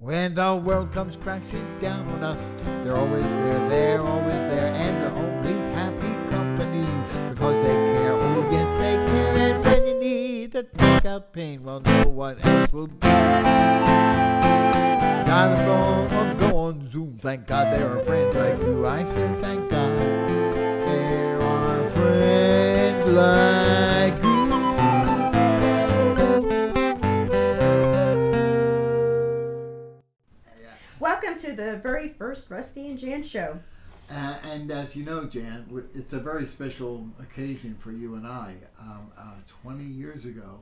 When the world comes crashing down on us, they're always there, and they're always happy company because they care. Oh, yes, they care. And when you need to take out pain, well, no one else will do. Dial the phone or go on Zoom. Thank God there are friends like you. I said, thank God there are friends like you. Welcome to the very first Rusty and Jan show. And as you know, Jan, it's a very special occasion for you and I. 20 years ago,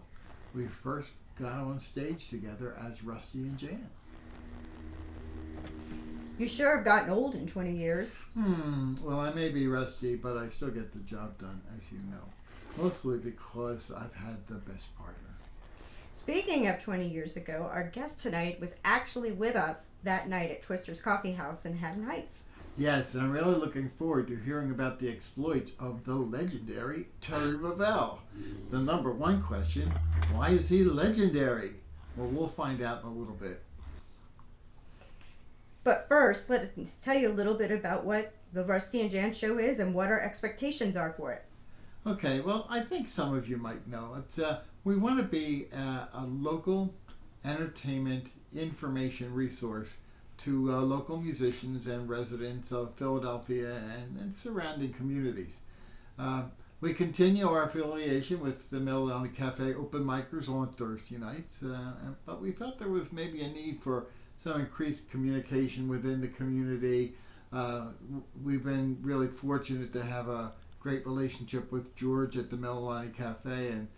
we first got on stage together as Rusty and Jan. You sure have gotten old in 20 years. Well, I may be rusty, but I still get the job done, as you know. Mostly because I've had the best partner. Speaking of 20 years ago, our guest tonight was actually with us that night at Twister's Coffee House in Haddon Heights. Yes, and I'm really looking forward to hearing about the exploits of the legendary Terry Rivel. The number one question, why is he legendary? Well, we'll find out in a little bit. But first, let us tell you a little bit about what the Rusty and Jan show is and what our expectations are for it. Okay, well, I think some of you might know. We want to be a local entertainment information resource to local musicians and residents of Philadelphia and surrounding communities. We continue our affiliation with the Miller Cafe Open Micers on Thursday nights, but we felt there was maybe a need for some increased communication within the community. We've been really fortunate to have a great relationship with George at the Melanie Cafe, and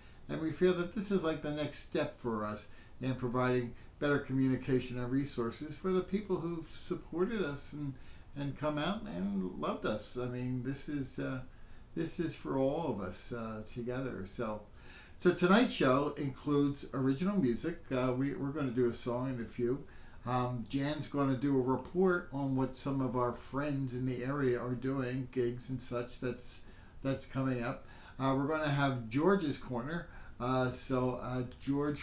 we feel that this is like the next step for us in providing better communication and resources for the people who've supported us and come out and loved us. I mean, this is for all of us together. So tonight's show includes original music. We're going to do a song and a few. Jan's going to do a report on what some of our friends in the area are doing, gigs and such that's coming up. We're going to have George's Corner. George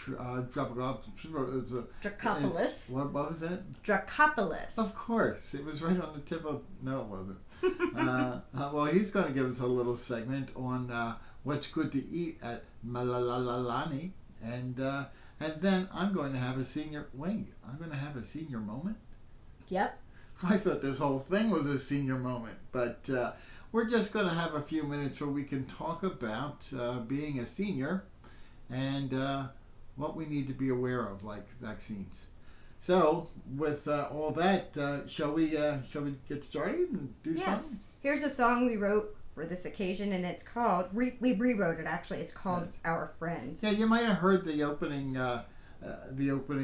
Dracopoulos. What was that? Dracopoulos. Of course. It was right on the tip of... No, it wasn't. Well, he's going to give us a little segment on what's good to eat at Malalalani. And then I'm going to have a senior... Wait, I'm going to have a senior moment? Yep. I thought this whole thing was a senior moment. But we're just going to have a few minutes where we can talk about being a senior and what we need to be aware of, like vaccines. So, with all that, shall we get started and do something? Yes. Here's a song we wrote for this occasion, and it's called, we rewrote it actually, it's called Yes. Our Friends. Yeah, you might have heard the opening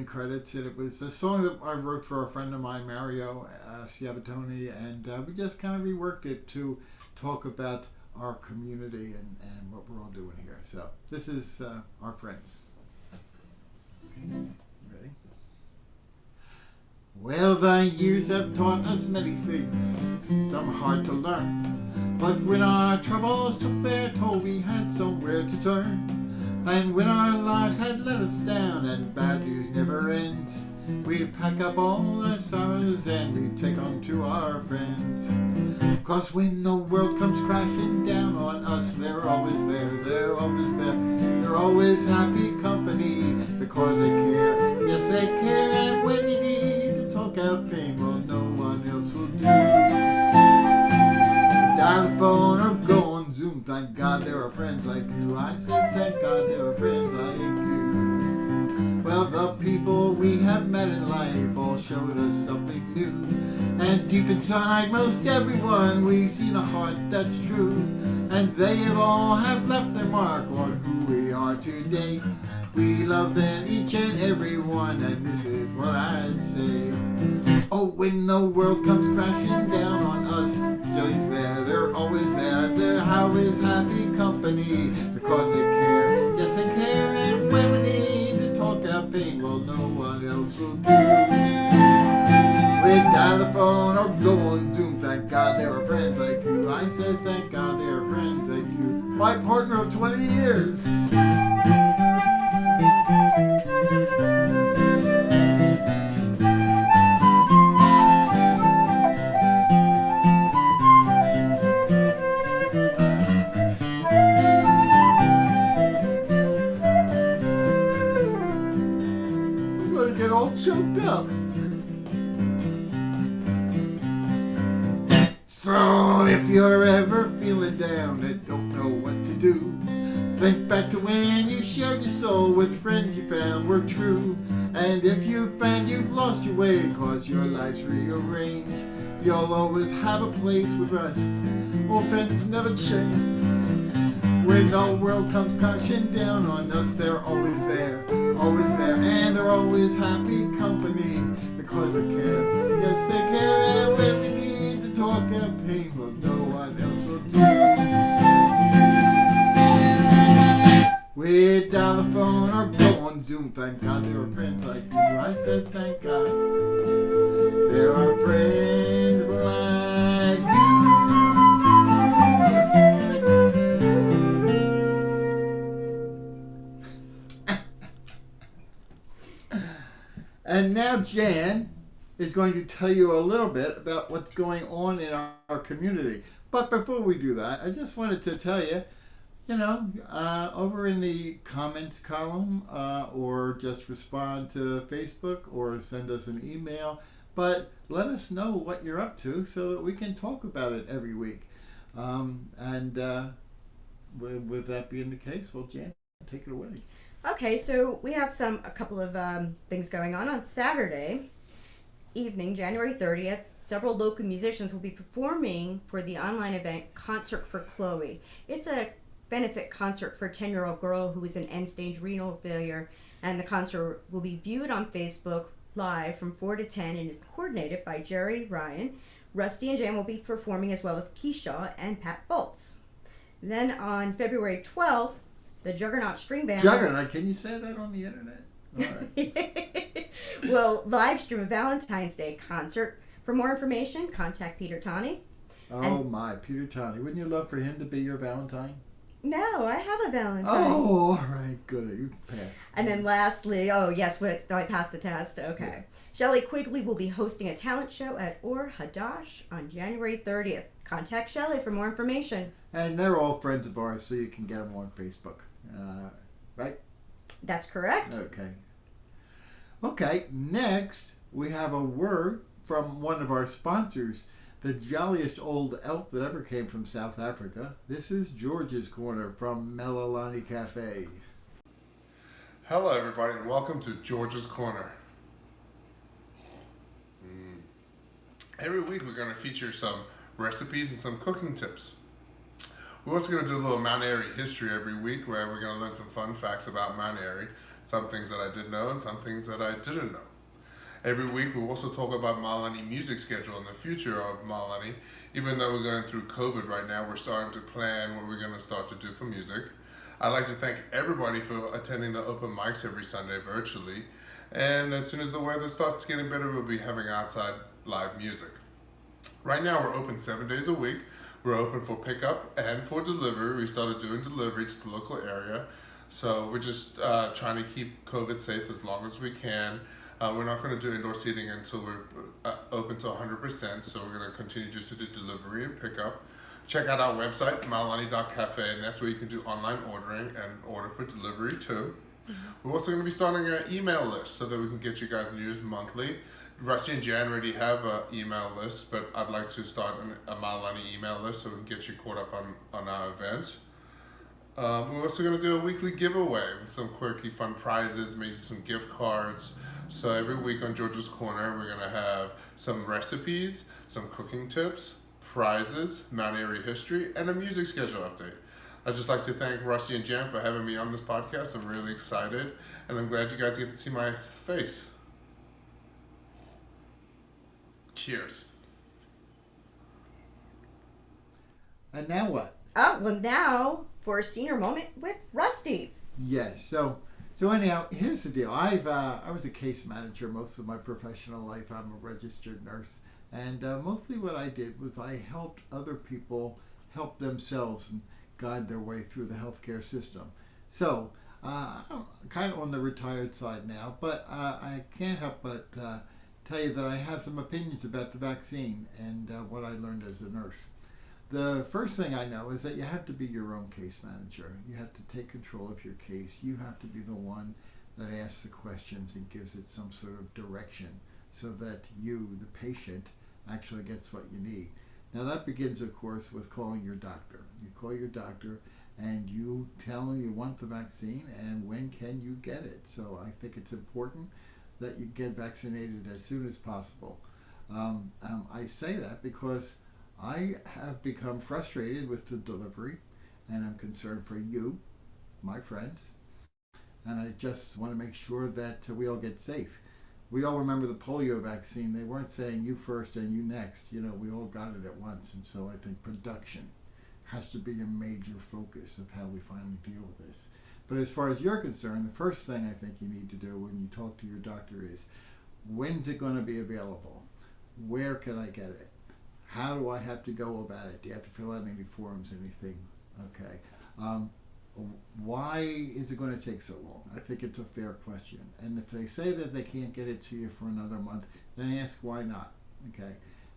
credits, and it was a song that I wrote for a friend of mine, Mario Sciabatoni, and we just kind of reworked it to talk about our community and what we're all doing here. So this is Our Friends. Okay, ready? Well, the years have taught us many things, some hard to learn. But when our troubles took their toll, we had somewhere to turn. And when our lives had let us down and bad news never ends, we'd pack up all our sorrows and we'd take on to our friends. 'Cause when the world comes crashing down on us, they're always there, they're always there. They're always happy company because they care. Yes, they care, and when you need to talk out pain, well, no one else will do. Dial the phone or go on Zoom. Thank God there are friends like you. I said thank God there are friends like you. Well, the people we have met in life all showed us something new. And deep inside most everyone we've seen a heart that's true. And they all have left their mark on who we are today. We love them each and every one, and this is what I'd say. Oh, when the world comes crashing down on us, Joey's there, they're always there. They're always happy company because they care. Yes, they care, and when we need to talk out pain, well, no one else will do. We dial the phone or go on Zoom. Thank God there are friends like you. I said thank God there are friends like you. My partner of 20 years. all choked up. So if you're ever feeling down and don't know what to do, think back to when you shared your soul with friends you found were true. And if you find you've lost your way cause your life's rearranged, you'll always have a place with us. Old friends never change. When the world comes crashing down on us, they're always there, and they're always happy company because they care. Yes, they care. And when we need to talk our pain, well, no one else will do. We dial the phone or go on Zoom. Thank God there are friends like you. I said, thank God there are friends like you. And now Jan is going to tell you a little bit about what's going on in our community. But before we do that, I just wanted to tell you, over in the comments column, or just respond to Facebook or send us an email. But let us know what you're up to so that we can talk about it every week. With that being the case, well, Jan, take it away. Okay, so we have a couple of things going on. On Saturday evening, January 30th, several local musicians will be performing for the online event Concert for Chloe. It's a benefit concert for a 10-year-old girl who is in end-stage renal failure, and the concert will be viewed on Facebook Live from 4 to 10 and is coordinated by Jerry Ryan. Rusty and Jan will be performing, as well as Keisha and Pat Boltz. Then on February 12th, the Juggernaut String Band... Juggernaut, can you say that on the internet? All right. Will live stream a Valentine's Day concert. For more information, contact Peter Tani. Peter Tani. Wouldn't you love for him to be your Valentine? No, I have a Valentine. Oh, all right, good. You passed. And then lastly, I passed the test. Okay. Yeah. Shelley Quigley will be hosting a talent show at Or Hadash on January 30th. Contact Shelley for more information. And they're all friends of ours, so you can get them on Facebook. Right? That's correct. Okay, next we have a word from one of our sponsors, the jolliest old elf that ever came from South Africa. This is George's Corner from Melalani Cafe. Hello everybody and welcome to George's Corner. Every week we're going to feature some recipes and some cooking tips. We're also going to do a little Mount Airy history every week where we're going to learn some fun facts about Mount Airy, some things that I did know and some things that I didn't know. Every week we'll also talk about Malani music schedule and the future of Malani. Even though we're going through COVID right now, we're starting to plan what we're going to start to do for music. I'd like to thank everybody for attending the open mics every Sunday virtually. And as soon as the weather starts getting better, we'll be having outside live music. Right now we're open 7 days a week. We're open for pickup and for delivery. We started doing delivery to the local area. So we're just trying to keep COVID safe as long as we can. We're not going to do indoor seating until we're open to 100%. So we're going to continue just to do delivery and pickup. Check out our website, malani.cafe, and that's where you can do online ordering and order for delivery too. We're also going to be starting an email list so that we can get you guys news monthly. Rusty and Jan already have an email list, but I'd like to start a Malani email list so we can get you caught up on our events. We're also going to do a weekly giveaway with some quirky fun prizes, maybe some gift cards. So every week on George's Corner, we're going to have some recipes, some cooking tips, prizes, Mount Airy history, and a music schedule update. I'd just like to thank Rusty and Jan for having me on this podcast. I'm really excited, and I'm glad you guys get to see my face. Cheers. And now what? Oh, well, now for a senior moment with Rusty. Yes. So anyhow, here's the deal. I was a case manager most of my professional life. I'm a registered nurse, and mostly what I did was I helped other people help themselves and guide their way through the healthcare system. So I'm kind of on the retired side now, but I can't help but tell you that I have some opinions about the vaccine and what I learned as a nurse. The first thing I know is that you have to be your own case manager. You have to take control of your case. You have to be the one that asks the questions and gives it some sort of direction so that you, the patient, actually gets what you need. Now that begins, of course, with calling your doctor. You call your doctor and you tell them you want the vaccine and when can you get it. So I think it's important that you get vaccinated as soon as possible. I say that because I have become frustrated with the delivery and I'm concerned for you, my friends, and I just want to make sure that we all get safe. We all remember the polio vaccine. They weren't saying you first and you next. You know, we all got it at once, and so I think production has to be a major focus of how we finally deal with this. But as far as you're concerned, the first thing I think you need to do when you talk to your doctor is, when's it going to be available? Where can I get it? How do I have to go about it? Do you have to fill out any forms, anything? Okay. Why is it going to take so long? I think it's a fair question. And if they say that they can't get it to you for another month, then ask why not. Okay.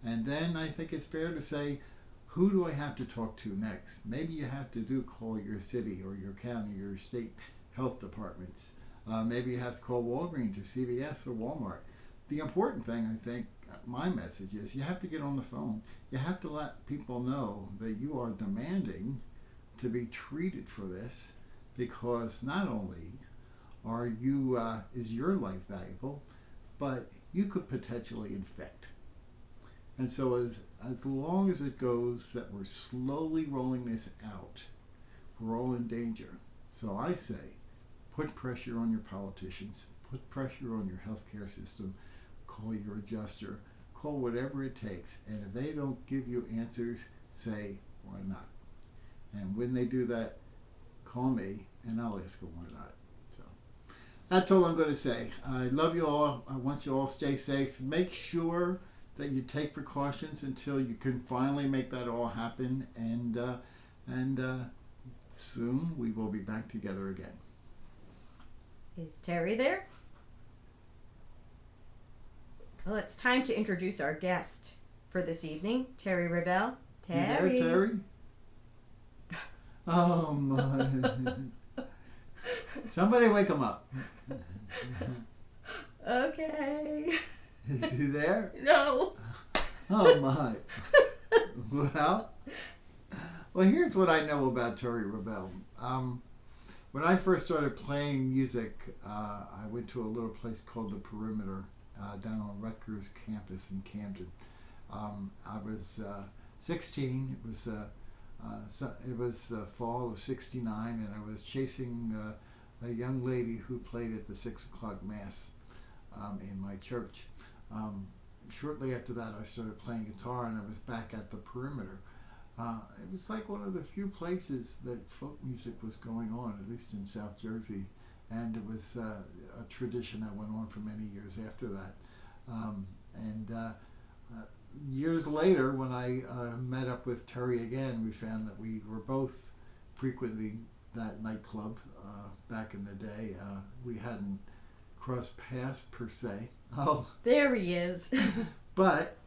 And then I think it's fair to say, who do I have to talk to next? Maybe you have to call your city or your county or your state health departments. Maybe you have to call Walgreens or CVS or Walmart. The important thing, I think, my message is you have to get on the phone. You have to let people know that you are demanding to be treated for this, because not only are you is your life valuable, but you could potentially infect. And so as long as it goes that we're slowly rolling this out, we're all in danger. So I say, put pressure on your politicians, put pressure on your healthcare system, call your adjuster, call whatever it takes, and if they don't give you answers, say, why not? And when they do that, call me and I'll ask them why not. So that's all I'm going to say. I love you all. I want you all to stay safe. Make sure that you take precautions until you can finally make that all happen. And soon we will be back together again. Is Terry there? Well, it's time to introduce our guest for this evening, Terry Rivel. Terry. You there, Terry? Oh my. Somebody wake him up. Okay. Is he there? No. Oh my. Well, here's what I know about Terry Rivel. When I first started playing music, I went to a little place called the Perimeter down on Rutgers campus in Camden. I was 16. It was the fall of '69, and I was chasing a young lady who played at the 6 o'clock mass in my church. Shortly after that, I started playing guitar, and I was back at the Perimeter. It was like one of the few places that folk music was going on, at least in South Jersey, and it was a tradition that went on for many years after that. Years later, when I met up with Terry again, we found that we were both frequenting that nightclub back in the day. We hadn't crossed paths per se. Oh, There he is. but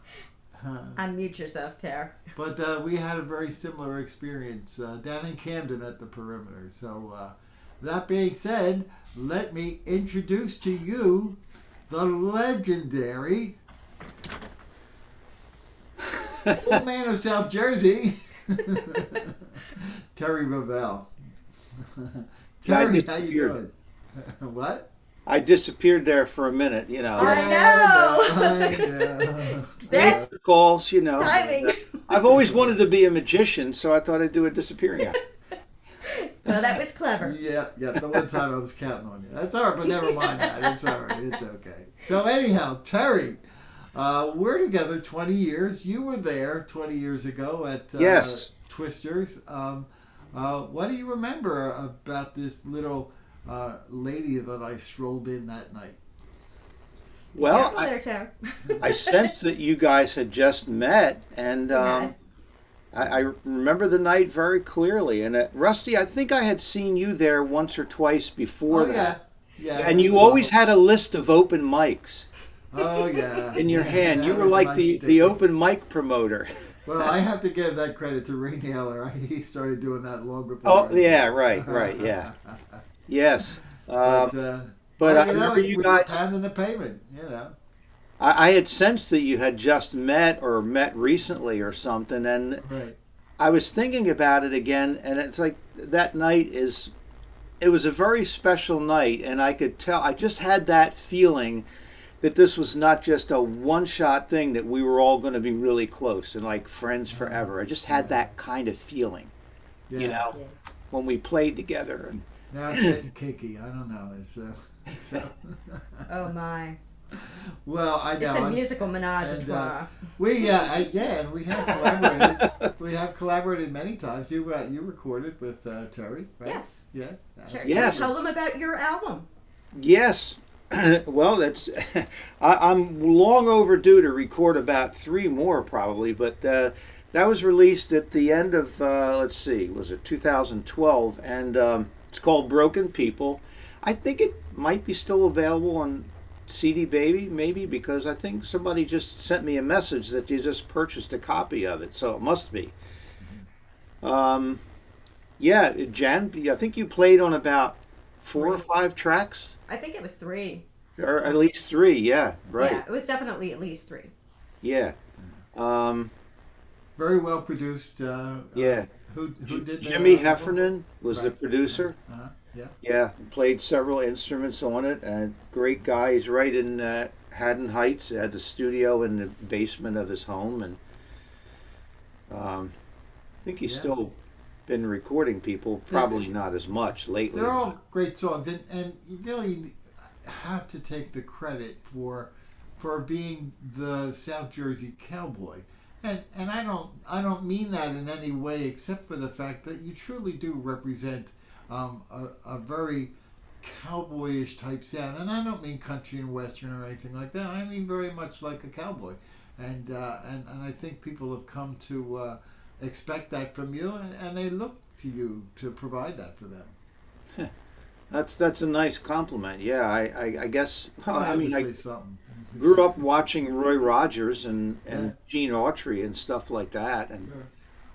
Unmute yourself, Tara. but we had a very similar experience down in Camden at the Perimeter. So that being said, let me introduce to you the legendary old man of South Jersey, Terry Rivel. Terry, how you doing? What? I disappeared there for a minute, you know. I know. I know. That's Calls, you know. timing. I've always wanted to be a magician, so I thought I'd do a disappearing act. Well, that was clever. Yeah. The one time I was counting on you. That's all right, but never mind that. It's all right. It's okay. So anyhow, Terry, we're together 20 years. You were there 20 years ago at Yes. Twisters. What do you remember about this little lady that I strolled in that night? Well, Careful there, Tara. I sensed that you guys had just met, and Yeah. I remember the night very clearly. And Rusty, I think I had seen you there once or twice before Oh that. yeah. And you always had a list of open mics Oh yeah. in your hand. That You were was a like nice the sticker. open mic promoter. Well, I have to give that credit to Ray Naylor. He started doing that long before. Oh, I did. yeah, right, yeah. Yes. But But Well, I remember you we were guys. pounding the pavement. You know. I had sensed that you had just met or met recently or something, and Right. I was thinking about it again, and it's like that night is. It was a very special night, and I could tell. I just had that feeling that this was not just a one-shot thing. That we were all going to be really close and like friends forever. I just had Yeah. that kind of feeling, you Yeah. know, Yeah. when we played together. Now it's And getting kinky. I don't know. It's so. Oh my. Well, I It's a know. musical menage a And trois. and we have collaborated. We have collaborated many times. You recorded with Terry, right? Yes. Yeah. Sure. Yes. Tell them about your album. yes, well, that's. I'm long overdue to record about three more probably, but that was released at the end of let's see, was it 2012, and it's called Broken People. I think it might be still available on CD Baby, maybe because I think somebody just sent me a message that you just purchased a copy of it, so it must be. Um, yeah, Jan, I think you played on about four or Three. five tracks, I think it was three. or at least three. Yeah, right. Yeah, it was definitely at least three. Yeah. Um, Very well produced. yeah. Who did the Jimmy album? Heffernan was the Right. producer. Yeah. Yeah, played several instruments on it. And great guy. He's right in Haddon Heights. Had the studio in the basement of his home, and I think he's Yeah. still been recording people. Probably not as much lately. They're all great songs, and you really have to take the credit for being the South Jersey cowboy. And I don't mean that in any way except for the fact that you truly do represent a very cowboyish type sound. And I don't mean country and western or anything like that. I mean very much like a cowboy. And I think people have come to expect that from you, and they look to you to provide that for them. That's a nice compliment. Yeah, I guess. Well, I I had mean, to I say something. grew up watching Roy Rogers and Yeah. Gene Autry and stuff like that, and Sure.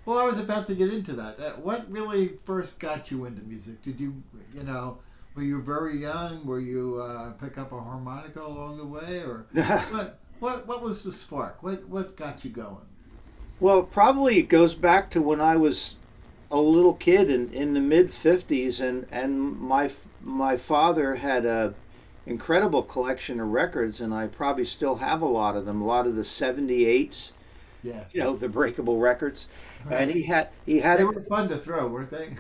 Well, I was about to get into that. What really first got you into music? Did were you very young? Were you pick up a harmonica along the way, or what was the spark? What got you going? well, probably it goes back to when I was a little kid in the mid '50s, and my father had a incredible collection of records, and I probably still have a lot of them, a lot of the '78s, Yeah, the breakable records, and right. he had They a were fun to throw, weren't they?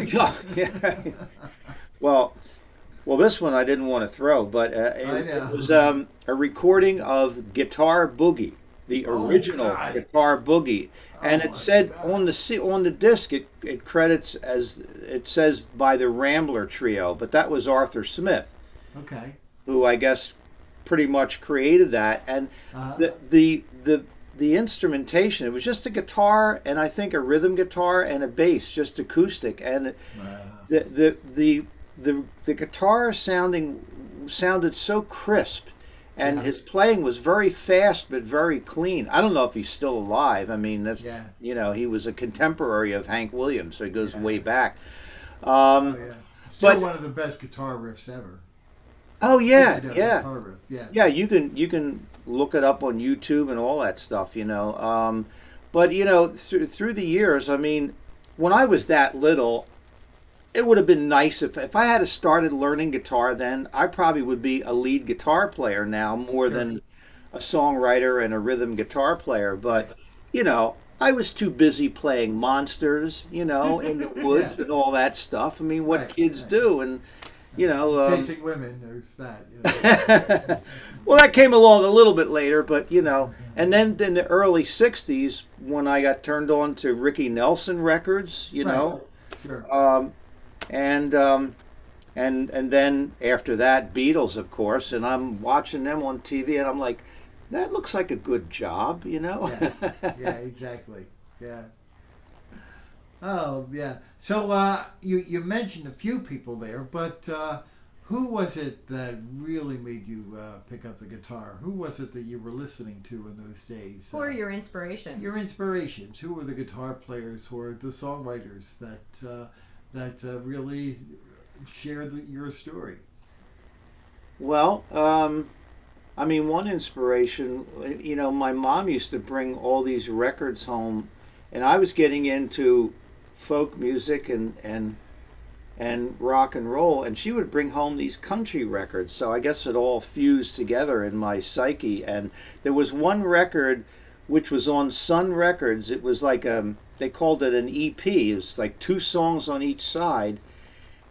yeah. Well, this one I didn't want to throw, but I it know. was a recording of Guitar Boogie, the Oh original God! Guitar Boogie, Oh and it my said God! on the disc it credits as it says by the Rambler Trio, but that was Arthur Smith, Okay. who I guess pretty much created that, and Uh huh. the the the the instrumentation, it was just a guitar and I think a rhythm guitar and a bass, just acoustic, and the the the the guitar sounded so crisp, and Yeah. his playing was very fast but very clean. I don't know if he's still alive. I mean, that's Yeah. he was a contemporary of Hank Williams, so he goes Yeah. way back. Oh Um, yeah. Still but one of the best guitar riffs ever. oh yeah, Legendary yeah, guitar riff. Yeah. yeah. You can look it up on YouTube and all that stuff. But through the years, I mean, when I was that little, it would have been nice if I had started learning guitar then. I probably would be a lead guitar player now more Sure. than a songwriter and a rhythm guitar player. Right. But I was too busy playing monsters, in the Yeah. woods and all that stuff. I mean, what Right. kids Right. do, and you know. Chasing women. There's that. Well, that came along a little bit later, but and then in the early '60s, when I got turned on to Ricky Nelson records, Right. Sure. um, and and then after that, Beatles, of course, and I'm watching them on TV, and I'm like, that looks like a good job. Yeah. Yeah. Exactly. Yeah. Oh yeah. So you mentioned a few people there, but who was it that really made you pick up the guitar? Who was it that you were listening to in those days? Who are your inspirations? Your inspirations. Who were the guitar players or the songwriters that really shared your story? Well, I mean, one inspiration, my mom used to bring all these records home, and I was getting into folk music and rock and roll, and she would bring home these country records. So I guess it all fused together in my psyche. And there was one record which was on Sun Records. It was like they called it an EP. It was like two songs on each side,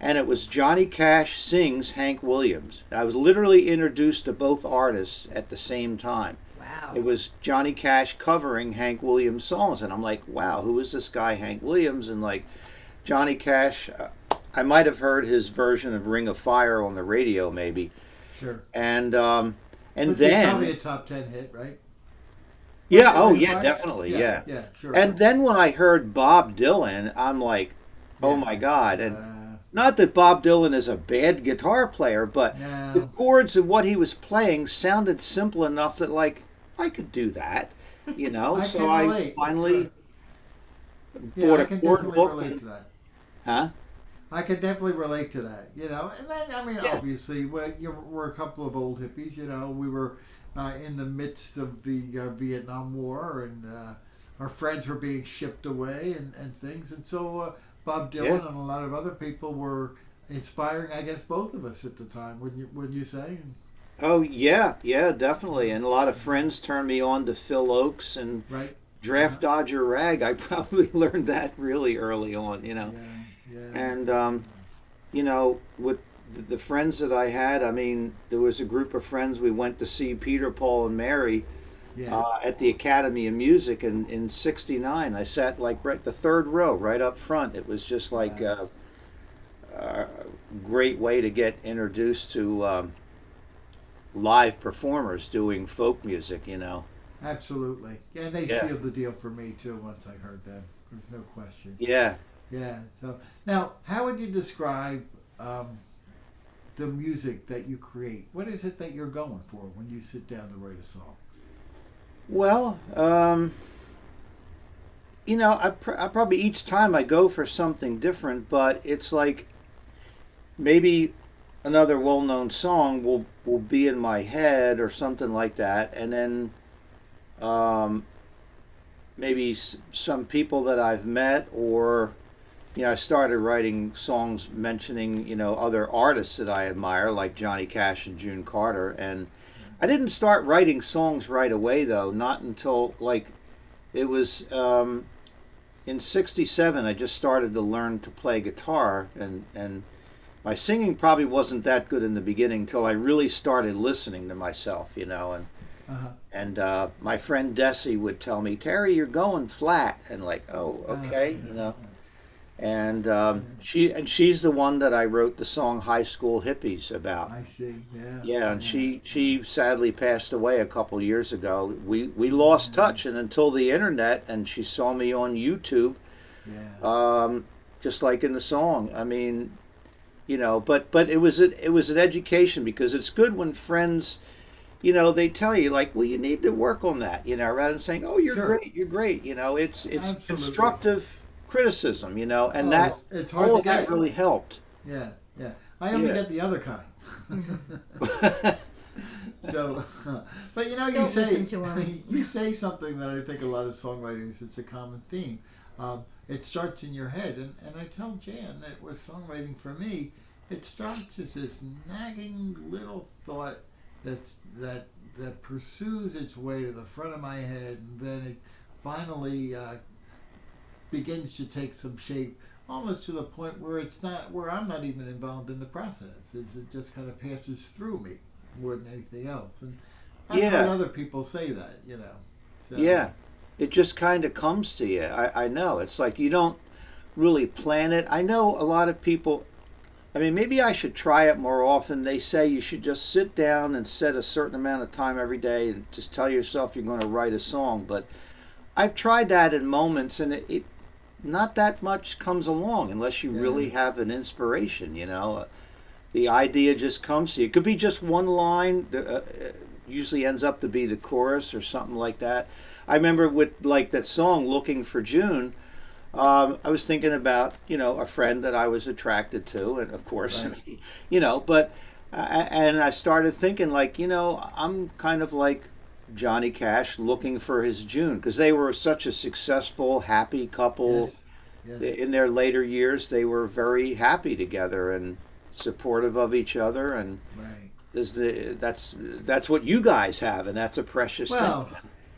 and it was Johnny Cash sings Hank Williams. I was literally introduced to both artists at the same time. Wow. It was Johnny Cash covering Hank Williams songs, and I'm like, wow, who is this guy Hank Williams? And like Johnny Cash, I might have heard his version of Ring of Fire on the radio, maybe. Sure. And Which is probably then a top 10 hit, right? Was yeah, it oh Ring of yeah, Fire? definitely, Yeah, yeah. yeah, sure. And then when I heard Bob Dylan, I'm like, oh Yeah. my God. And Uh, not that Bob Dylan is a bad guitar player, but the no, chords of what he was playing sounded simple enough that like I could do that. I So can I relate. finally Sure. Yeah, bought I a can chord definitely book relate and to that. huh? I can definitely relate to that, And then, I mean, Yeah. obviously, we're a couple of old hippies, We were in the midst of the Vietnam War, and our friends were being shipped away and things. And so Bob Dylan Yeah. and a lot of other people were inspiring, I guess, both of us at the time, wouldn't you say? Oh yeah, yeah, definitely. And a lot of friends turned me on to Phil Oakes and Right? Uh-huh. Draft Dodger Rag. I probably learned that really early on. Yeah, yeah, And with the friends that I had, I mean, there was a group of friends. We went to see Peter, Paul, and Mary yeah. at the Academy of Music in '69. I sat like right the third row, right up front. It was just like Wow. a great way to get introduced to live performers doing folk music. Absolutely. Yeah, and they Yeah, sealed the deal for me too once I heard them. There's no question. yeah. Yeah. So now, how would you describe the music that you create? What is it that you're going for when you sit down to write a song? Well, I probably each time I go for something different, but it's like maybe another well-known song will be in my head or something like that, and then um, maybe some people that I've met, or I started writing songs mentioning other artists that I admire, like Johnny Cash and June Carter, and I didn't start writing songs right away though, not until like it was in '67. I just started to learn to play guitar, and my singing probably wasn't that good in the beginning until I really started listening to myself. And Uh huh. and my friend Desi would tell me, Terry, you're going flat, and like, oh, okay. And she's the one that I wrote the song High School Hippies about. I see. Yeah. Yeah, and Yeah. she sadly passed away a couple years ago. We lost touch, and until the internet, and she saw me on YouTube, Yeah. just like in the song. I mean, but it was an education, because it's good when friends, they tell you like, well, you need to work on that, rather than saying, oh, you're Sure. great, you're great. It's Absolutely. constructive criticism, and Oh, that it's hard all to of that get. really helped. Yeah. Yeah. I only Yeah. get the other kind. So, but you Don't listen say to him. you say something that I think a lot of songwriters, it's a common theme. It starts in your head, and I tell Jan that with songwriting for me, it starts as this nagging little thought that pursues its way to the front of my head, and then it finally begins to take some shape, almost to the point where I'm not even involved in the process. It just kind of passes through me more than anything else. And I've heard Yeah, other people say that. So yeah. It just kind of comes to you. I know. It's like you don't really plan it. I know a lot of people. I mean, maybe I should try it more often. They say you should just sit down and set a certain amount of time every day and just tell yourself you're going to write a song. But I've tried that in moments, and it not that much comes along unless you yeah, really have an inspiration. The idea just comes to you. It could be just one line. Usually ends up to be the chorus or something like that. I remember with like that song "Looking for June." I was thinking about a friend that I was attracted to, and of course, right. but And I started thinking, like, I'm kind of like Johnny Cash looking for his June because they were such a successful, happy couple. Yes, yes, In their later years, they were very happy together and supportive of each other. And right. that's what you guys have, and that's a precious thing. Well,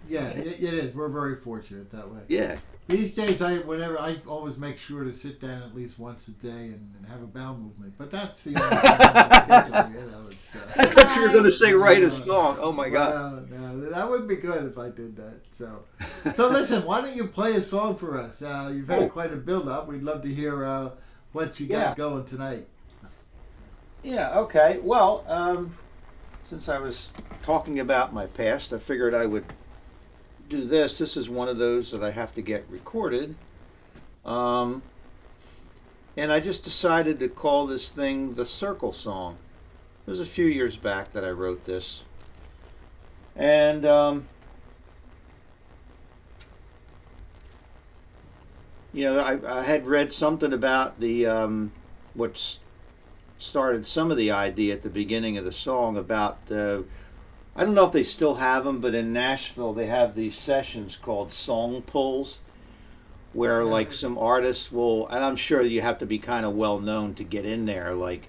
yeah, it is. We're very fortunate that way. Yeah. These days, I always make sure to sit down at least once a day and have a bowel movement. But that's the only time on my schedule. It's I thought you were going to say write a uh, song. Oh my God. well, no, that would be good if I did that. So listen, why don't you play a song for us? You've had Oh, quite a build up. We'd love to hear what you yeah. got going tonight. Yeah. Okay. Well, since I was talking about my past, I figured I would do this. This is one of those that I have to get recorded. Um, and I just decided to call this thing the Circle Song. It was a few years back that I wrote this. And I had read something about what started some of the idea at the beginning of the song about I don't know if they still have them, but in Nashville they have these sessions called song pulls where Yeah. like some artists will, and I'm sure you have to be kind of well known to get in there. Like,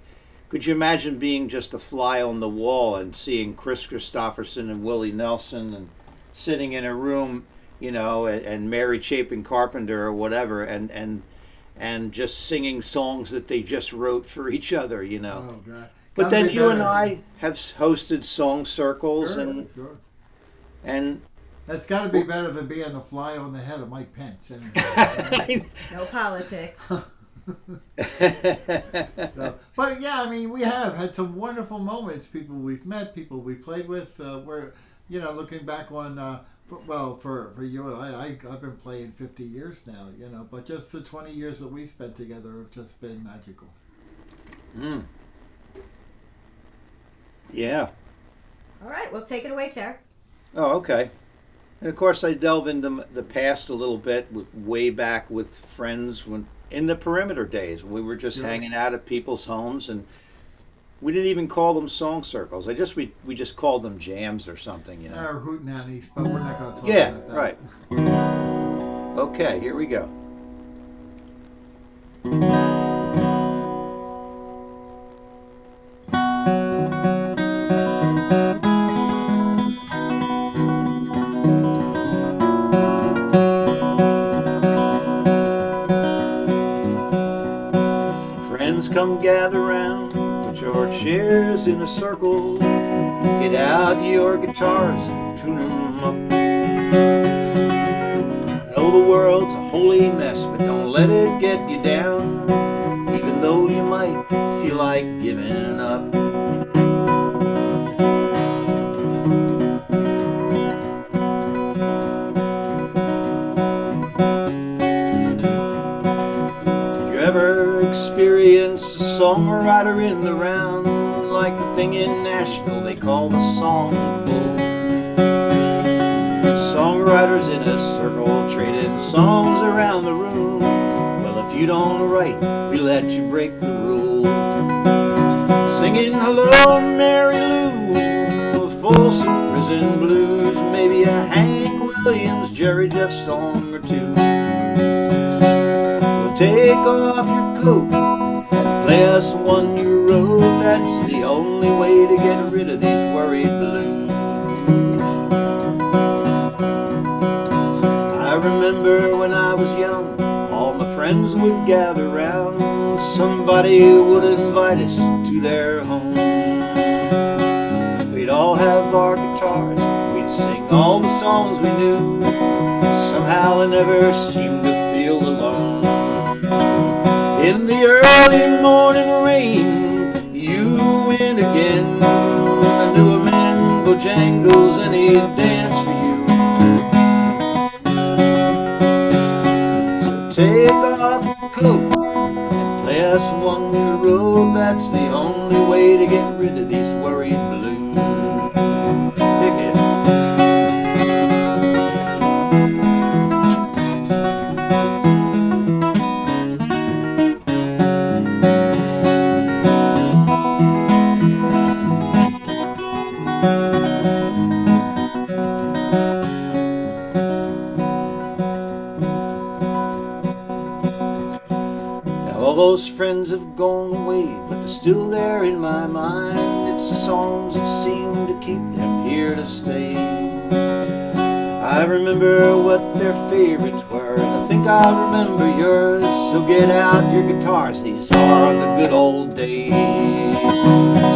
could you imagine being just a fly on the wall and seeing Chris Christopherson and Willie Nelson and sitting in a room, and Mary Chapin Carpenter or whatever, and just singing songs that they just wrote for each other. Oh God, But gotta then be you and better. I have hosted song circles Sure, and sure. and That's got to be better than being the fly on the head of Mike Pence. Anyway. No politics. So, but yeah, I mean, we have had some wonderful moments. People we've met, people we played with. We're, looking back on, for you and I've been playing 50 years now. But just the 20 years that we spent together have just been magical. Mm, yeah. All right, well, take it away, Tara. Oh, okay. And of course, I delve into the past a little bit, with way back with friends when in the perimeter days. We were just Sure. hanging out at people's homes, and we didn't even call them song circles. We just called them jams or something. Our hootenannies, but we're not going to talk Yeah, about right. that. Okay, here we go. Friends come gather round, put your chairs in a circle, get out your guitars, tune 'em up. Know the world's a holy mess, but don't let it get you down, even though you might feel like giving up. Did you ever experience a songwriter in the round, like the thing in Nashville they call the song pull? Songwriters in a circle trading songs around the room. Well, if you don't write, we let you break the rule. Singing hello Mary Lou, Folsom Prison Blues, maybe a Hank Williams, Jerry Jeff song or two. Well, take off your coat and play us one you wrote. That's the only way to get rid of these worried blues. I remember when I was young, all my friends would gather round. Somebody would invite us to their home. We'd all have our guitars, we'd sing all the songs we knew. Somehow I never seemed to feel alone. In the early morning rain, you win again. I knew a man, Bojangles, and he'd dance for you. Take off your coat and play us one new road. That's the only way to get rid of these worried blues. Dig it. close friends have gone away, but they're still there in my mind. It's the songs that seem to keep them here to stay. I remember what their favorites were, and I think I'll remember yours. So get out your guitars, these are the good old days.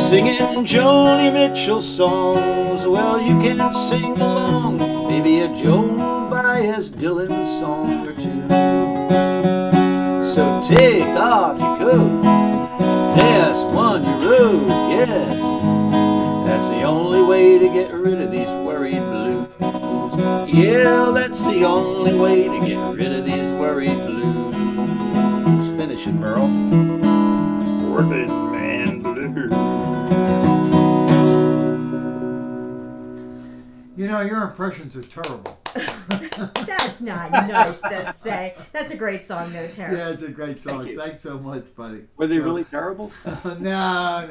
Singing Joni Mitchell songs, well, you can sing along. Maybe a Joan Baez Dylan song or two. So take off your coat, pass one your road, yes. That's the only way to get rid of these worried blues. Yeah, that's the only way to get rid of these worried blues. Finish it, Merle. Working man blues. You know, your impressions are terrible. That's not nice to say. That's a great song, though, Tara. Yeah, it's a great song. you. Thanks so much, buddy. Were they So- really terrible? No.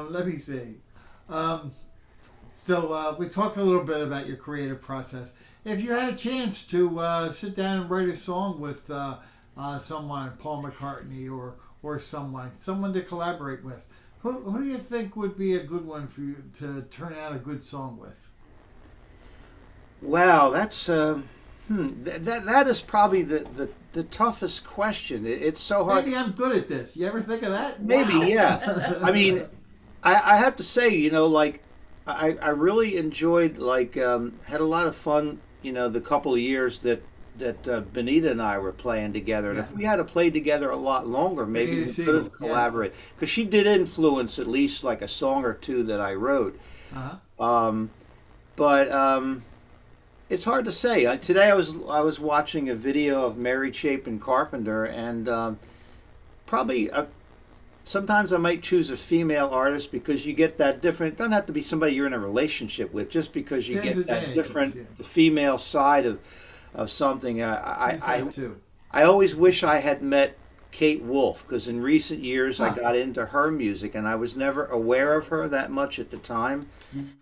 Let me see. So we talked a little bit about your creative process. If you had a chance to sit down and write a song with someone, Paul McCartney or someone to collaborate with, who do you think would be a good one for you to turn out a good song with? Wow, that's that is probably the toughest question. It's so hard. Maybe I'm good at this. You ever think of that? Maybe, Wow. yeah. I mean, I have to say, like I really enjoyed had a lot of fun, the couple of years that Benita and I were playing together. And Yeah. if we had to play together a lot longer, maybe Benita we Siegel, could collaborate. Because she did influence at least like a song or two that I wrote. Uh-huh. But it's hard to say. Today I was watching a video of Mary Chapin Carpenter, and probably sometimes I might choose a female artist because you get that different. It doesn't have to be somebody you're in a relationship with, just because you There's get that advantages, different yeah. female side of something. There's that too. I always wish I had met Kate Wolf, because in recent years I Huh. got into her music and I was never aware of her that much at the time.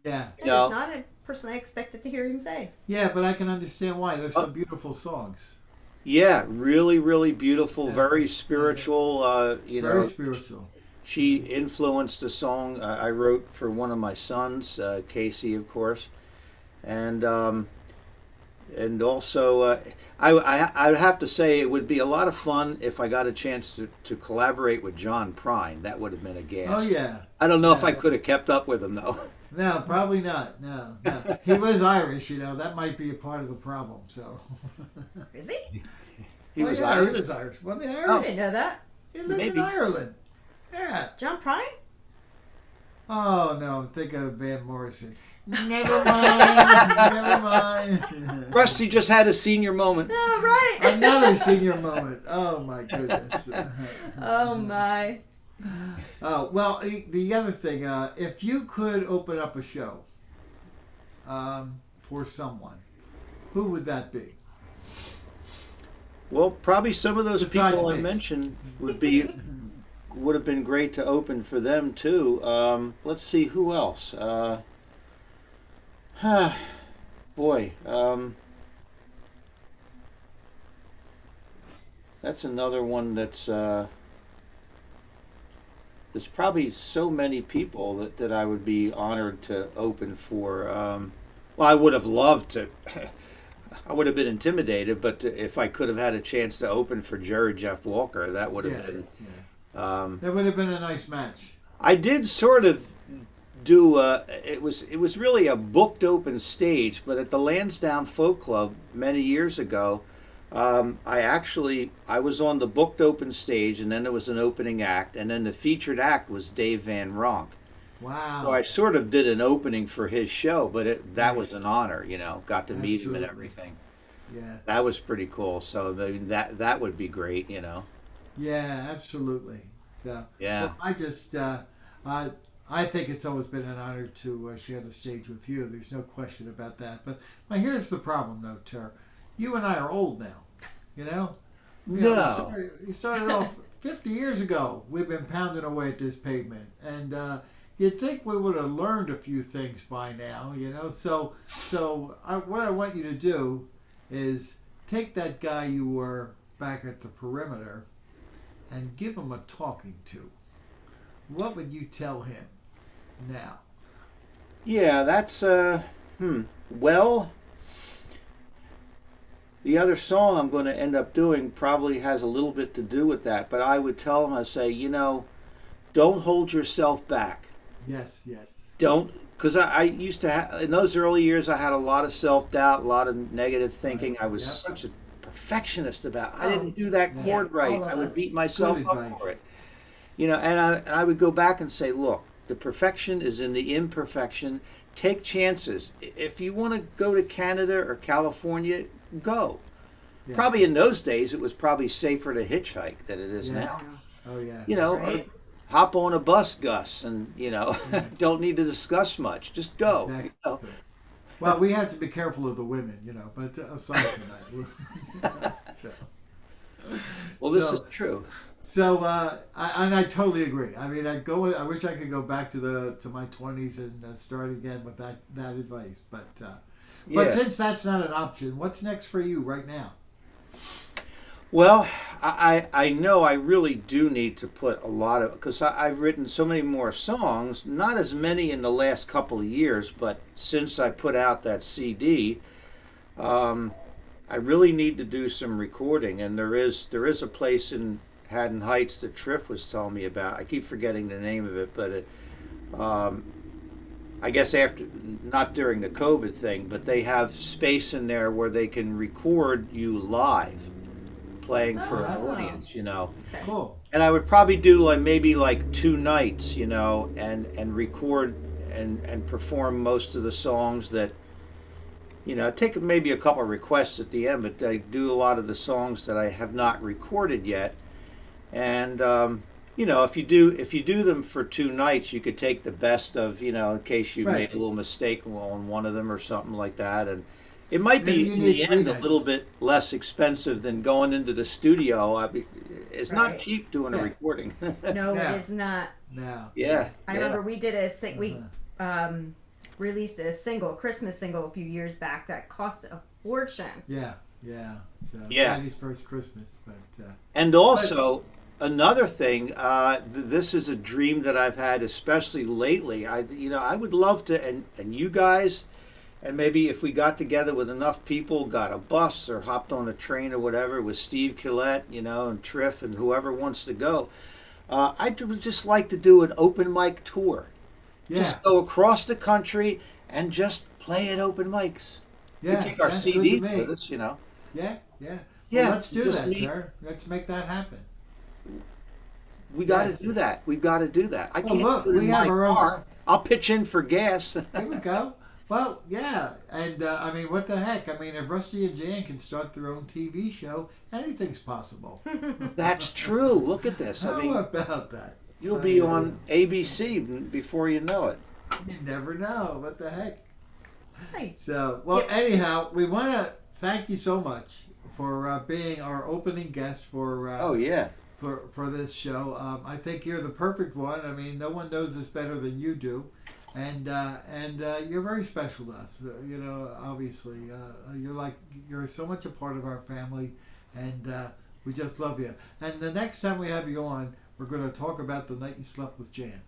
Yeah. That No. is not a person I expected to hear him say. Yeah, but I can understand why. There's some beautiful songs. Yeah, really, really beautiful, Yeah. very spiritual. Very spiritual. She influenced a song I wrote for one of my sons, Casey, of course, and also I would have to say it would be a lot of fun if I got a chance to collaborate with John Prine. That would have been a gas. Oh yeah. I don't know if I Yeah. could have kept up with him though. No, probably not. No. He was Irish, That might be a part of the problem. So. Is he? He was He Irish. was Irish. Wasn't he I Irish? didn't know that. He lived Maybe. in Ireland. Yeah. John Prine? Oh no, I'm thinking of Van Morrison. Never mind. Never mind. Rusty just had a senior moment. Oh, right. Another senior moment. Oh my goodness. Oh, my. Oh well, the other thing, if you could open up a show for someone, who would that be? Well, probably some of those Besides people I me. mentioned would have been great to open for them too. Let's see who else. Boy, that's another one that's. There's probably so many people that I would be honored to open for. Well, I would have loved to. I would have been intimidated, but if I could have had a chance to open for Jerry Jeff Walker, that would have Yeah, been. yeah. That would have been a nice match. I did sort of do. It was really a booked open stage, but at the Lansdowne Folk Club many years ago, I was on the booked open stage, and then there was an opening act, and then the featured act was Dave Van Ronk. Wow. So I sort of did an opening for his show, but that was Nice. an honor, got to meet him and Absolutely. everything. Yeah. That was pretty cool. So I mean, that would be great. Yeah, absolutely. So, Yeah. well, I think it's always been an honor to share the stage with you. There's no question about that. But here's the problem, though, Tara. You and I are old now. No. We started off 50 years ago. We've been pounding away at this pavement, and you'd think we would have learned a few things by now. So what I want you to do is take that guy you were back at the perimeter and give him a talking to, what would you tell him now? Yeah, that's well, the other song I'm going to end up doing probably has a little bit to do with that, but I would tell him, I say, don't hold yourself back. Yes, yes. Don't, because I used to have, in those early years, I had a lot of self doubt, a lot of negative Right. thinking. I was Yep. such a perfectionist about, I Oh, didn't do that Yeah. yeah, chord right. all of I would beat us. Good myself up for advice. it. And I would go back and say, look, the perfection is in the imperfection. Take chances. If you want to go to Canada or California, go. Yeah. Probably in those days, it was probably safer to hitchhike than it is Yeah. now. Oh yeah. Or Right? hop on a bus, Gus, and Yeah. don't need to discuss much. Just go. Exactly. Well, we had to be careful of the women, but aside from that, so Well, this is so true. I totally agree. I mean, I wish I could go back to my 20s and start again with that advice. But Yeah. since that's not an option, what's next for you right now? Well, I know I really do need to put a lot of, because I've written so many more songs, not as many in the last couple of years, but since I put out that CD, um, I really need to do some recording, and there is a place in Haddon Heights that Triff was telling me about. I keep forgetting the name of it, but um, I guess after, not during the COVID thing, but they have space in there where they can record you live playing for an Oh, audience. okay. Cool. And I would probably do like maybe like 2 nights, and record and perform most of the songs that, take maybe a couple of requests at the end, but I do a lot of the songs that I have not recorded yet. And if you do them for 2 nights, you could take the best of, in case you Right. made a little mistake on one of them or something like that. And it might Maybe be you in need the three end a little nights. bit less expensive than going into the studio. It's not Right. cheap doing a Yeah. recording. No, it Yeah. is not. Now. Yeah, I yeah. remember we did we Uh-huh. um, released a Christmas single a few years back that cost a fortune. Yeah. Yeah. So Yeah. Daddy's first Christmas, And but also another thing, this is a dream that I've had, especially lately. I would love to, and you guys, and maybe if we got together with enough people, got a bus or hopped on a train or whatever with Steve Collette, and Triff and whoever wants to go. Would just like to do an open mic tour. yeah. Just go across the country and just play at open mics. We Yeah. take our Sounds good to CDs with me. us. Yeah. Yeah. Well, Yeah, let's do just that, meet. Ter. Let's make that happen. We got to Yes. do that. We've got to do that. I Well, can't look, do it we in have my our own. car. I'll pitch in for gas. Here we go. Well, yeah, and I mean, what the heck? I mean, if Rusty and Jan can start their own TV show, anything's possible. That's true. Look at this. I How mean, about that? you'll I be mean, on ABC before you know it. you never know. What the heck? Right. So, well, Yeah. anyhow, we want to thank you so much for being our opening guest Oh yeah. for this show. I think you're the perfect one. I mean, no one knows this better than you do, and you're very special to us. Obviously, you're so much a part of our family, and we just love you. And the next time we have you on, we're going to talk about the night you slept with Jan.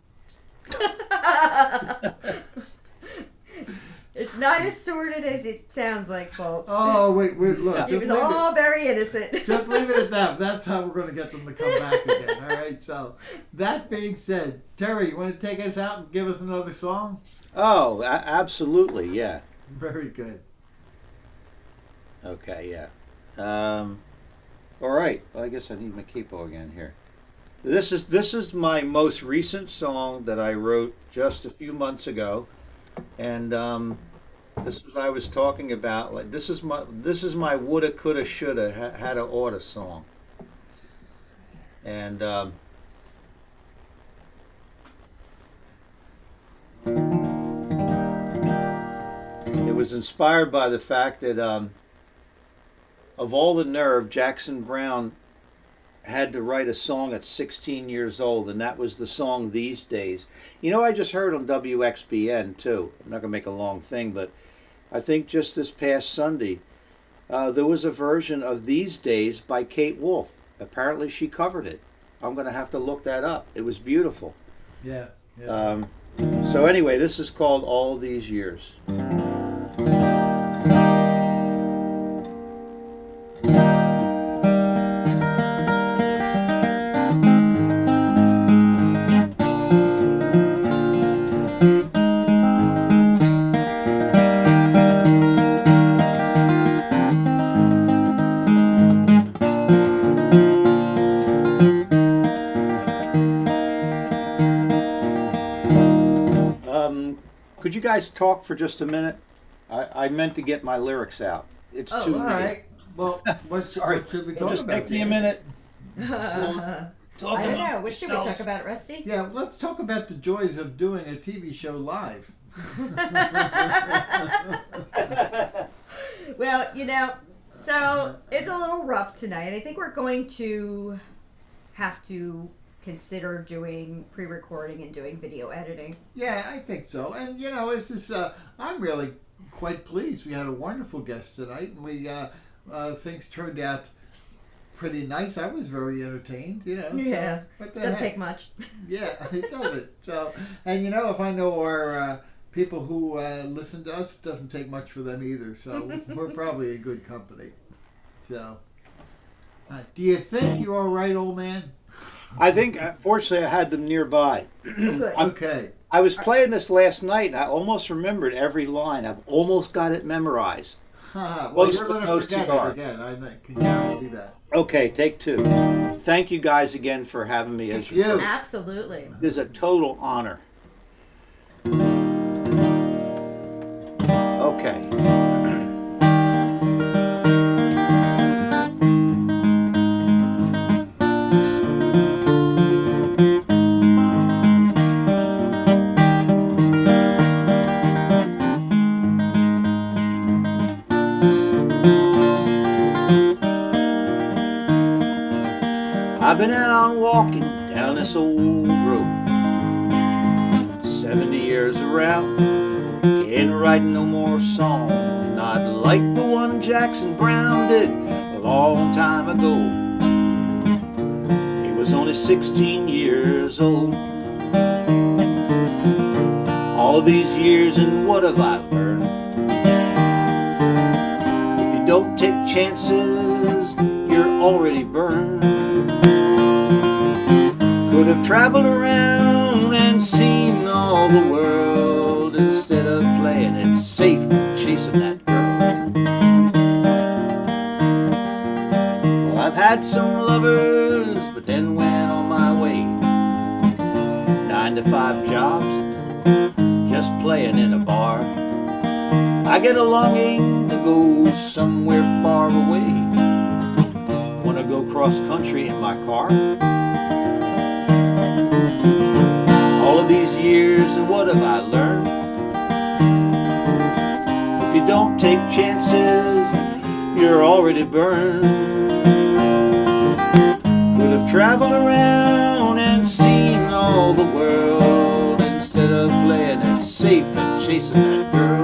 It's not as sordid as it sounds like, folks. Oh wait, look, Yeah. It just was leave it. all very innocent. Just leave it at that. That's how we're going to get them to come back again. All right. So, that being said, Terry, you want to take us out and give us another song? Oh, absolutely. Yeah. Very good. Okay. Yeah. All right. Well, I guess I need my capo again here. This is my most recent song that I wrote just a few months ago, and this is what I was talking about. Like this is my woulda, coulda, shoulda, had oughta song, and it was inspired by the fact that of all the nerve, Jackson Brown had to write a song at 16 years old, and that was the song These Days. I just heard on WXBN too. I'm not gonna make a long thing, but I think just this past Sunday, There was a version of These Days by Kate Wolf. Apparently, she covered it. I'm going to have to look that up. It was beautiful. Yeah. Yeah. So anyway, this is called All These Years. Could you guys talk for just a minute? I meant to get my lyrics out. It's Oh, too All late. right. Well, Sorry. what should we It'll talk just about? take me a Dan? minute. I Talk don't know. amongst What should we yourselves. talk about, Rusty? Yeah, let's talk about the joys of doing a TV show live. Well, so it's a little rough tonight. I think we're going to have to consider doing pre-recording and doing video editing. Yeah, I think so. And it's this. I'm really quite pleased. We had a wonderful guest tonight, and we things turned out pretty nice. I was very entertained. Yeah, So, what the doesn't heck? take much. Yeah, it doesn't. So, and if I know our people who listen to us, it doesn't take much for them either. So we're probably in good company. So, do you think you're all right, old man? I think, fortunately, I had them nearby. Good. Okay. I was playing this last night, and I almost remembered every line. I've almost got it memorized. Well, Most you're with going no to forget cigar. it again. I can guarantee that. Okay, take two. Thank you guys again for having me as Thank your you. Absolutely. It is a total honor. Okay. I've been out walking down this old road, 70 years around. Can't write no more song, not like the one Jackson Brown did a long time ago. He was only 16 years old. All of these years, and what have I learned? If you don't take chances, you're already burned. Could have traveled around and seen all the world instead of playing it safe and chasing that girl. Well, I've had some lovers, but then went on my way. 9-to-5 jobs, just playing in a bar. I get a longing to go somewhere far away. Wanna go cross country in my car. All of these years, and what have I learned? If you don't take chances, you're already burned. Could have traveled around and seen all the world instead of playing it safe and chasing that girl.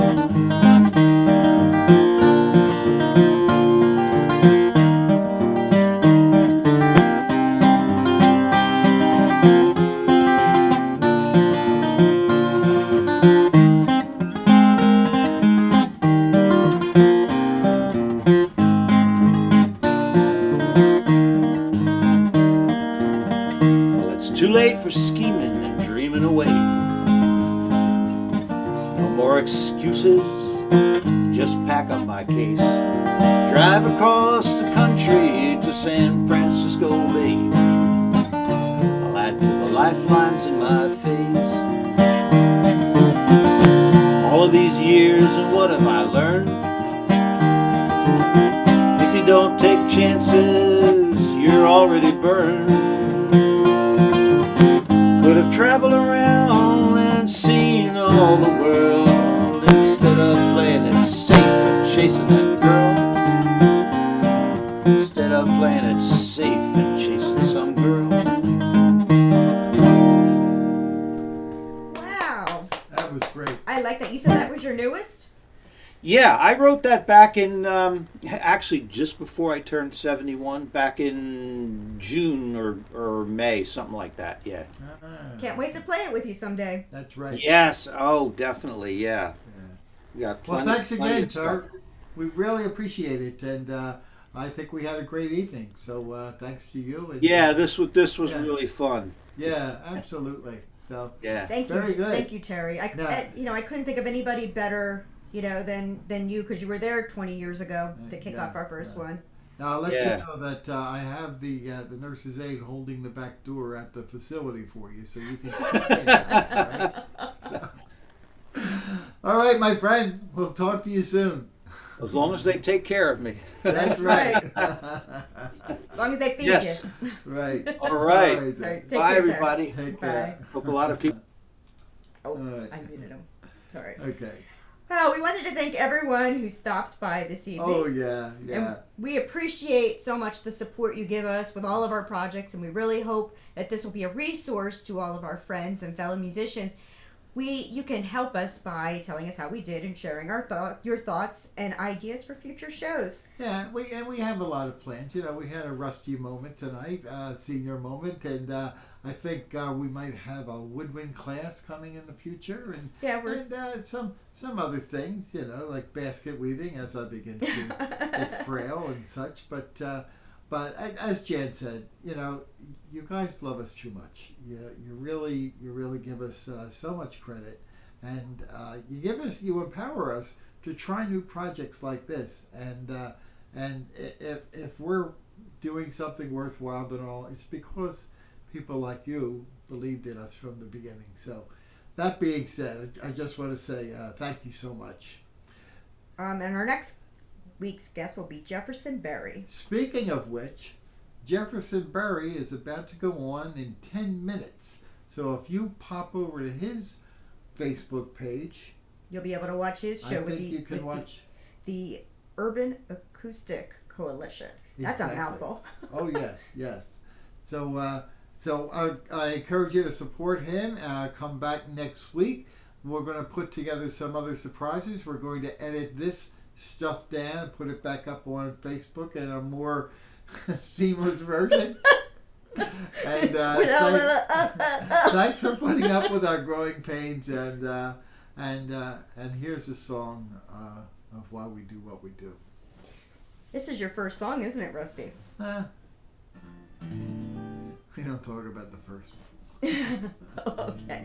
Well, it's too late for scheming and dreaming away. No more excuses, just pack up my case. Drive across the country to San Francisco Bay. I'll add to the lifelines in my face. All of these years, and what have I learned? If you don't take chances, you're already burned. Could have traveled around and seen all the world instead of playing it safe and chasing that girl. Instead of playing it safe and chasing some girl. Wow. That was great. I like that. You said that was your newest? Yeah, I wrote that back in actually just before I turned 71, back in June or May, something like that. Yeah. Ah, Can't wait to play it with you someday. that's right. Yes. Oh, definitely. Yeah. Yeah. We got Well, plenty, thanks plenty again, of stuff. Tart. We really appreciate it, and I think we had a great evening. So thanks to you, and Yeah, this was yeah, really fun. yeah, absolutely. So Yeah. very good. Thank you, Terry. Now, I couldn't think of anybody better, than you, because you were there 20 years ago to kick yeah, off our first yeah. one. Now I'll let you Yeah. know that I have the nurse's aide holding the back door at the facility for you, so you can sneak in. All right. So, all right, my friend. We'll talk to you soon. As long as they take care of me. That's Right. right. As long as they feed Yes. you. Right. All right. All right. All Then. right, take Bye, care, Terry. everybody. Take Bye. care. Hope a lot of people. Oh, All right. I muted him. Sorry. Okay. Well, we wanted to thank everyone who stopped by this evening. Oh yeah, And yeah. we appreciate so much the support you give us with all of our projects, and we really hope that this will be a resource to all of our friends and fellow musicians. You can help us by telling us how we did and sharing your thoughts and ideas for future shows. Yeah, we have a lot of plans. You know, we had a rusty moment tonight, senior moment, and I think we might have a woodwind class coming in the future, and Yeah, we're some other things. You know, like basket weaving as I begin to get frail and such. But as Jan said, you know, you guys love us too much. You really give us so much credit, and you empower us to try new projects like this. And if we're doing something worthwhile and all, it's because people like you believed in us from the beginning. So, that being said, I just want to say thank you so much. and our next week's guest will be Jefferson Berry. Speaking of which, Jefferson Berry is about to go on in 10 minutes. So if you pop over to his Facebook page, You'll be able to watch his I show with think you can watch. the Urban Acoustic Coalition. That's Exactly. a mouthful. Oh yes, yes. So I encourage you to support him. Come back next week. We're going to put together some other surprises. We're going to edit this stuff down and put it back up on Facebook in a more seamless version. And thanks for putting up with our growing pains. And here's a song of why we do what we do. This is your first song, isn't it, Rusty? We don't talk about the first one. Okay.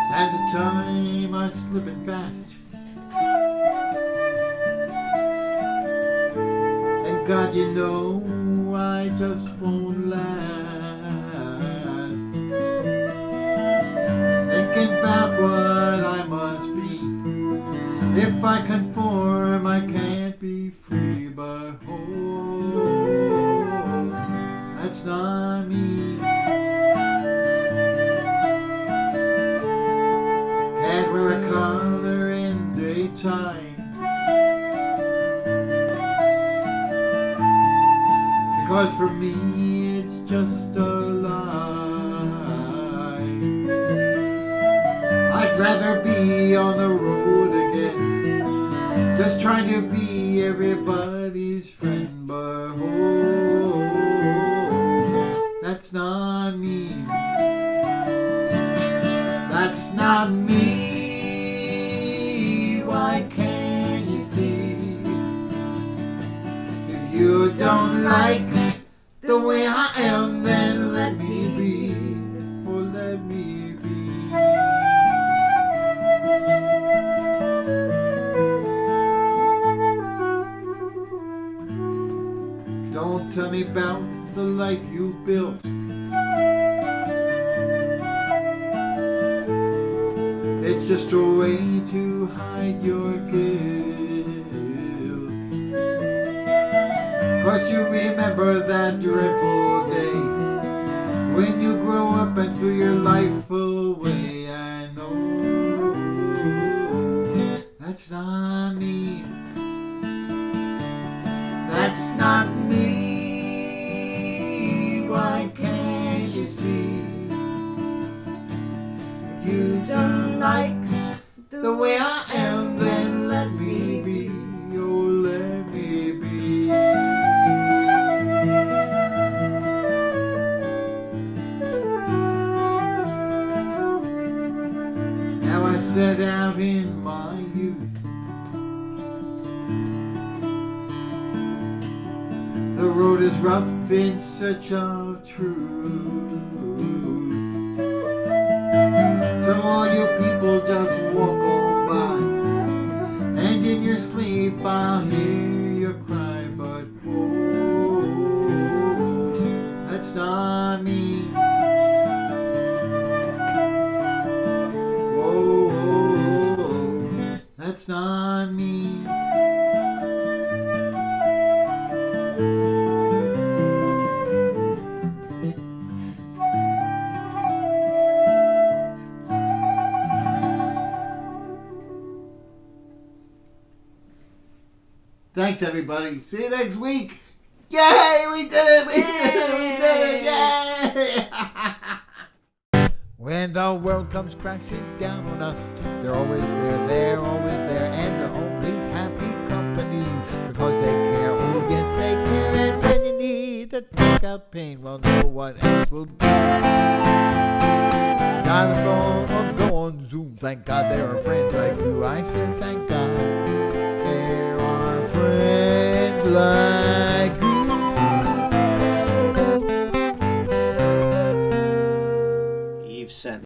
Sands of time are slipping fast. And God, you know I just won't last. Thinking about what I must be. If I conform, I can't be free. But oh, that's not me. Can't wear a collar in daytime. Because for me it's just a lie. I'd rather be on the road again, just trying to be everybody's friend. But oh, that's not me. That's not me. Why can't you see? If you don't like the way I am, then let me be. Oh, let me be. Don't tell me about the life you built. It's just a way to hide your guilt. 'Cause you remember that dreadful day when you grow up never threw your life away. I know that's not me. That's not me. Why can't you see? You don't like the way I am, then let me be. Oh, let me be. Now I set out in my youth. The road is rough in search of truth. So all you people just walk on by, and in your sleep I'll hear you cry. But oh, that's not me. Oh, that's not me. Thanks, everybody. See you next week. Yay! We did it! We did it! We did it! Yay! When the world comes crashing down on us, they're always there. They're always there, and they're always happy company because they care. Oh yes, they care. And when you need to take out pain, well, no one else will do. Got the phone or go on Zoom. Thank God there are friends like you. I said, thank God. Friends like